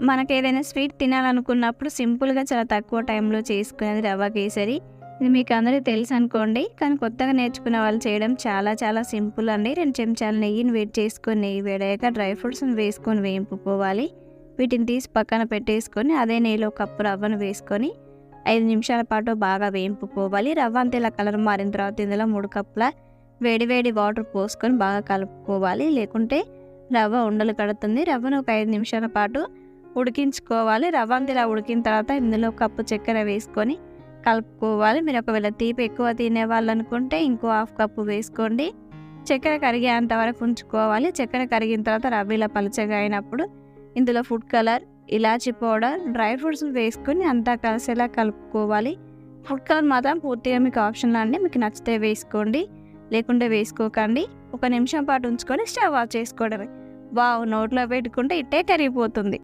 మనకేదైనా స్వీట్ తినాలనుకున్నప్పుడు సింపుల్‌గా చాలా తక్కువ టైంలో చేసుకునేది రవ్వ కేసరి. ఇది మీకు అందరికీ తెలుసు అనుకోండి. కానీ కొత్తగా నేర్చుకునే వాళ్ళు చేయడం చాలా చాలా సింపుల్ అండి. 2 చెంచాల నెయ్యిని వేడి చేసుకొని, నెయ్యి వేడాక డ్రై ఫ్రూట్స్‌ని వేసుకొని వేయింపుకోవాలి. వీటిని తీసి పక్కన పెట్టేసుకొని అదే నెయ్యిలో కప్పు రవ్వను వేసుకొని 5 నిమిషాల పాటు బాగా వేయింపుకోవాలి. రవ్వ అంతా ఇలా కలర్ మారిన తర్వాత ఇందులో 3 కప్పుల వేడి వేడి వాటర్ పోసుకొని బాగా కలుపుకోవాలి. లేకుంటే రవ్వ ఉండలు కడుతుంది. రవ్వను ఒక 5 నిమిషాల పాటు ఉడికించుకోవాలి. రవ్వ అంతా ఇలా ఉడికిన తర్వాత ఇందులో కప్పు చక్కెర వేసుకొని కలుపుకోవాలి. మీరు ఒకవేళ తీపి ఎక్కువ తినే వాళ్ళు అనుకుంటే ఇంకో హాఫ్ కప్పు వేసుకోండి. చక్కెర కరిగేంత వరకు ఉంచుకోవాలి. చక్కెర కరిగిన తర్వాత రవ్వ ఇలా పలుచగా అయినప్పుడు ఇందులో ఫుడ్ కలర్, ఇలాచీ పౌడర్, డ్రై ఫ్రూట్స్ వేసుకొని అంతా కలిసేలా కలుపుకోవాలి. ఫుడ్ కలర్ మాత్రం పూర్తిగా మీకు ఆప్షనల్ అండి. మీకు నచ్చితే వేసుకోండి, లేకుంటే వేసుకోకండి. 1 నిమిషం పాటు ఉంచుకొని స్టవ్ ఆఫ్ చేసుకోవడమే. వావ్! నోట్లో పెట్టుకుంటే ఇట్టే కరిగిపోతుంది.